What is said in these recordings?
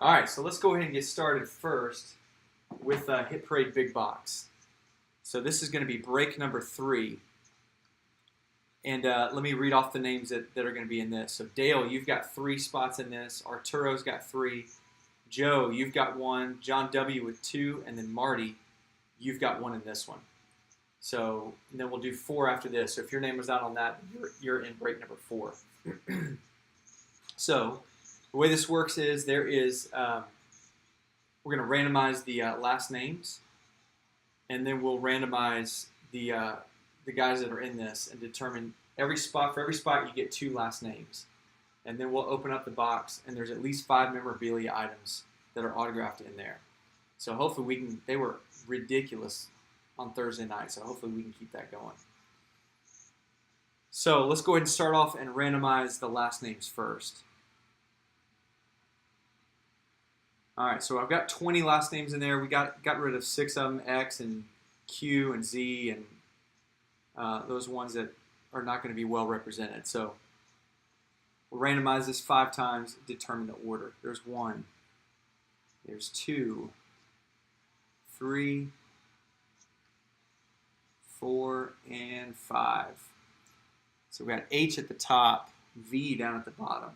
All right, so let's go ahead and get started first with Hit Parade Big Box. So this is going to be break number 3. And let me read off the names that are going to be in this. So Dale, you've got 3 spots in this. Arturo's got 3. Joe, you've got 1. John W. with 2. And then Marty, you've got 1 in this one. So and then we'll do 4 after this. So if your name was not on that, you're in break number 4. So the way this works is we're going to randomize the last names, and then we'll randomize the guys that are in this and determine for every spot you get 2 last names. And then we'll open up the box, and there's at least 5 memorabilia items that are autographed in there. So hopefully they were ridiculous on Thursday night, so hopefully we can keep that going. So let's go ahead and start off and randomize the last names first. All right, so I've got 20 last names in there. We got rid of 6 of them, X and Q and Z, and those ones that are not going to be well represented. So we'll randomize this 5 times, determine the order. There's 1, there's 2, 3, 4, and 5. So we got H at the top, V down at the bottom.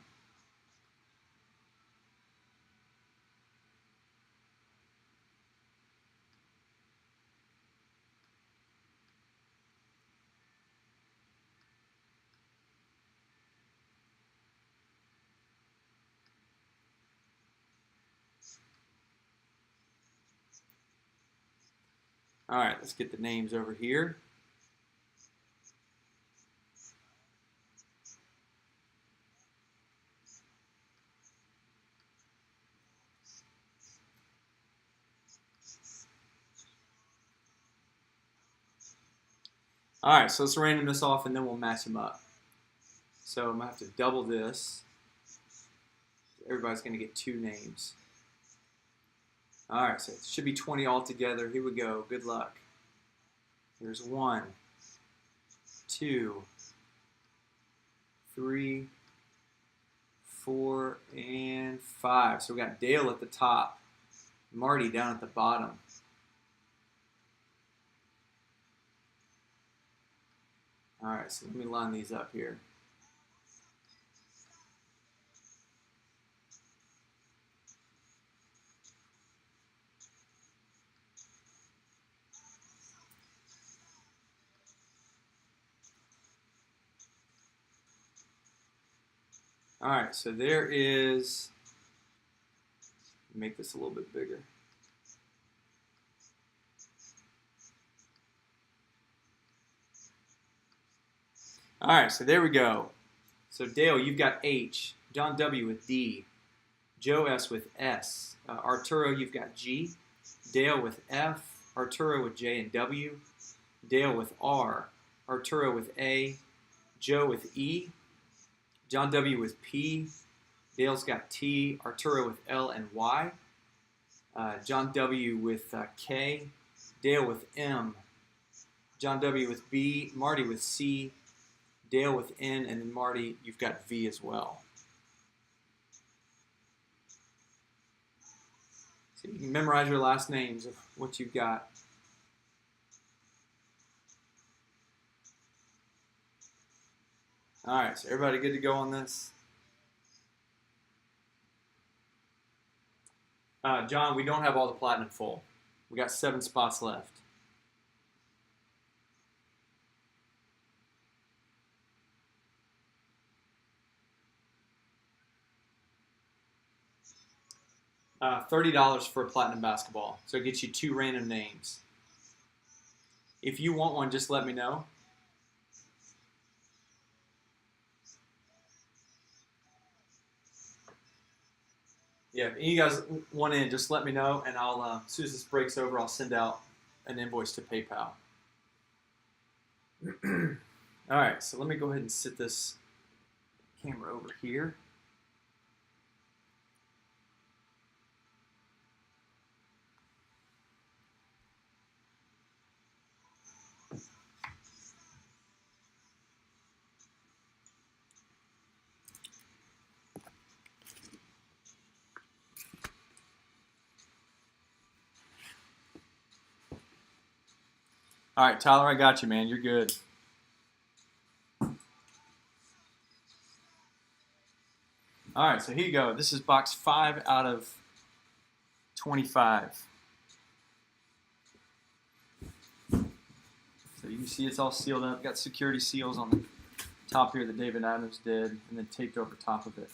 All right, let's get the names over here. All right, so let's random this off and then we'll match them up. So I'm going to have to double this. Everybody's going to get 2 names. All right, so it should be 20 altogether. Here we go. Good luck. Here's 1, 2, 3, 4, and 5. So we got Dale at the top, Marty down at the bottom. All right, so let me line these up here. All right, so there is, make this a little bit bigger. All right, so there we go. So Dale, you've got H, John W. with D, Joe S. with S, Arturo, you've got G, Dale with F, Arturo with J and W, Dale with R, Arturo with A, Joe with E, John W. with P, Dale's got T, Arturo with L and Y, John W. with K, Dale with M, John W. with B, Marty with C, Dale with N, and then Marty, you've got V as well. So you can memorize your last names of what you've got. All right, so everybody good to go on this? John, we don't have all the platinum full. We got 7 spots left. $30 for a platinum basketball. So it gets you 2 random names. If you want one, just let me know. Yeah, if you guys want in, just let me know, and I'll as soon as this breaks over, I'll send out an invoice to PayPal. All right, so let me go ahead and sit this camera over here. All right, Tyler, I got you, man. You're good. All right, so here you go. This is box 5 out of 25. So you can see it's all sealed up. Got security seals on the top here that David Adams did, and then taped over top of it.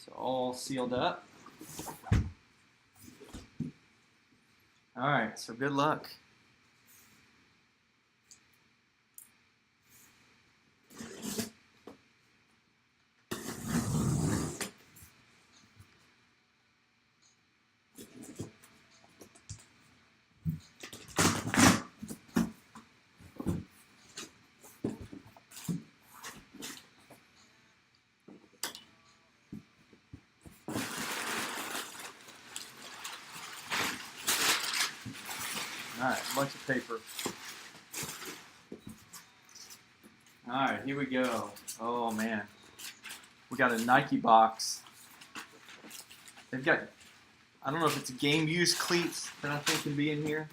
So all sealed up. All right, so good luck. All right, a bunch of paper. All right, here we go. Oh, man. We got a Nike box. They've got, I don't know if it's game-used cleats that I think can be in here.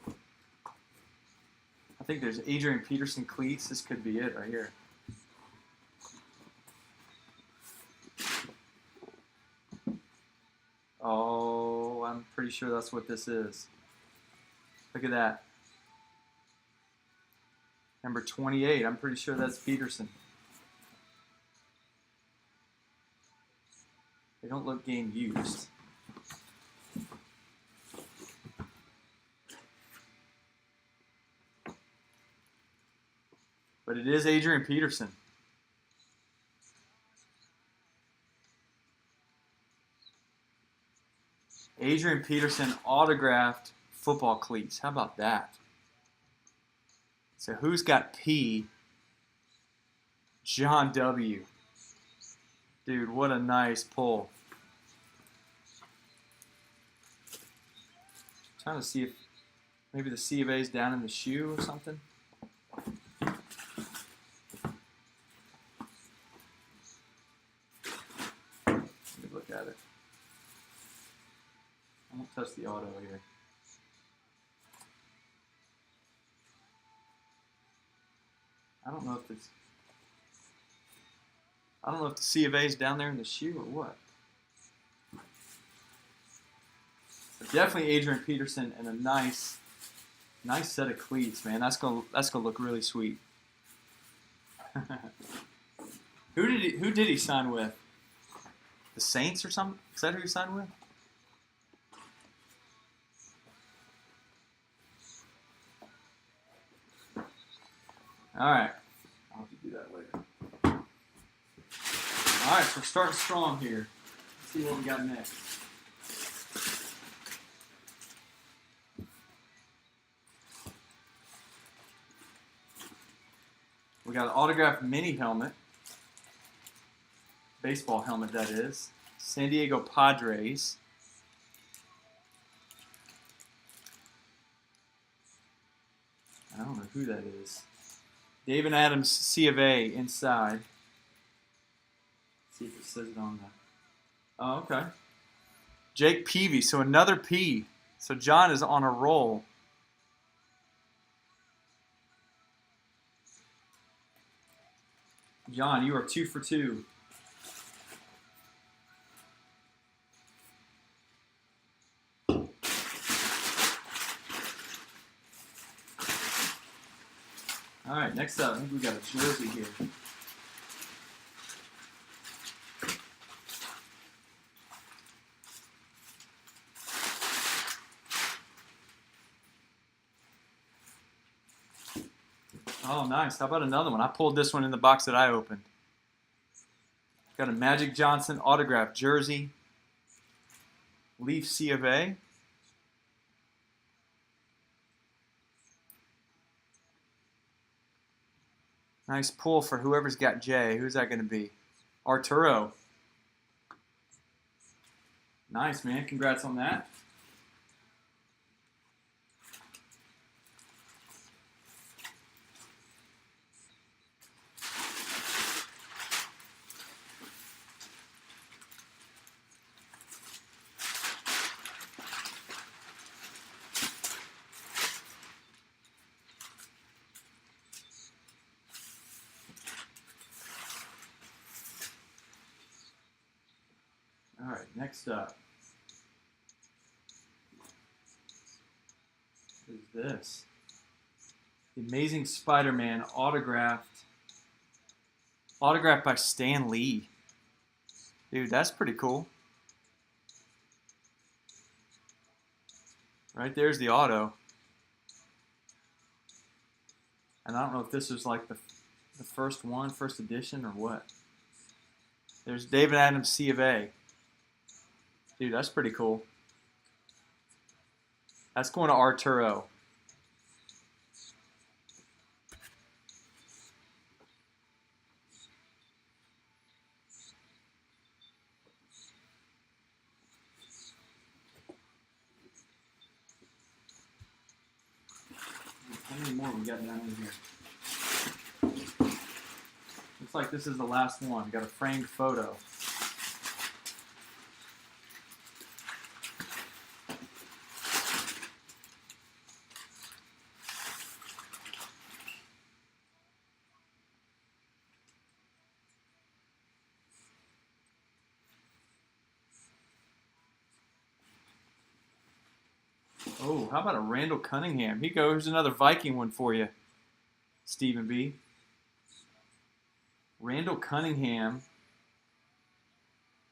I think there's Adrian Peterson cleats. This could be it right here. Oh, I'm pretty sure that's what this is. Look at that. Number 28. I'm pretty sure that's Peterson. They don't look game used. But it is Adrian Peterson. Adrian Peterson autographed football cleats. How about that? So who's got P? John W. Dude, what a nice pull. Trying to see if maybe the C of A is down in the shoe or something. Let me look at it. I won't touch the auto here. I don't know if the C of A is down there in the shoe or what. But definitely Adrian Peterson and a nice set of cleats, man. That's gonna look really sweet. Who did he sign with? The Saints or something? Is that who he signed with? All right. I'll have to do that later. All right, so we're starting strong here. Let's see what we got next. We got an autographed mini helmet. Baseball helmet, that is. San Diego Padres. I don't know who that is. David Adams, C of A, inside. Let's see if it says it on that. Oh, okay. Jake Peavy, so another P. So John is on a roll. John, you are 2 for 2. All right, next up, I think we got a jersey here. Oh, nice. How about another one? I pulled this one in the box that I opened. Got a Magic Johnson autographed jersey. Leaf C of A. Nice pull for whoever's got J. Who's that going to be? Arturo. Nice, man. Congrats on that. next up is this. The Amazing Spider-Man autographed by Stan Lee. Dude, that's pretty cool. Right there's the auto. And I don't know if this was like the first one, first edition, or what. There's David Adams, C of A. Dude, that's pretty cool. That's going to Arturo. How many more we got down in here? Looks like this is the last one. We got a framed photo. Oh, how about a Randall Cunningham? Here goes another Viking one for you, Stephen B. Randall Cunningham,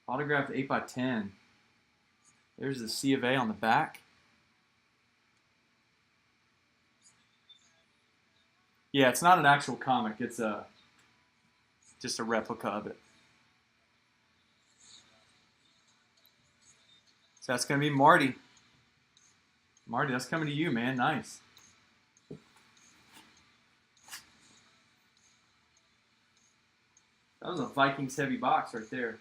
autographed 8x10. There's the C of A on the back. Yeah, it's not an actual comic. It's just a replica of it. So that's going to be Marty. Marty, that's coming to you, man. Nice. That was a Vikings heavy box right there.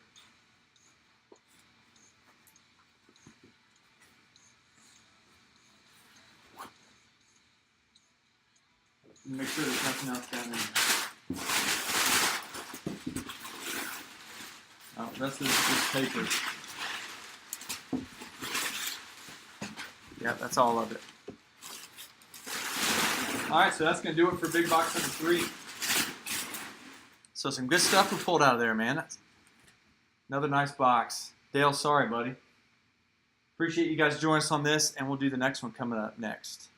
Make sure there's nothing else down there. Oh, that's this paper. Yeah, that's all of it. All right, so that's going to do it for big box number 3. So some good stuff we pulled out of there, man. That's another nice box. Dale, sorry, buddy. Appreciate you guys joining us on this, and we'll do the next one coming up next.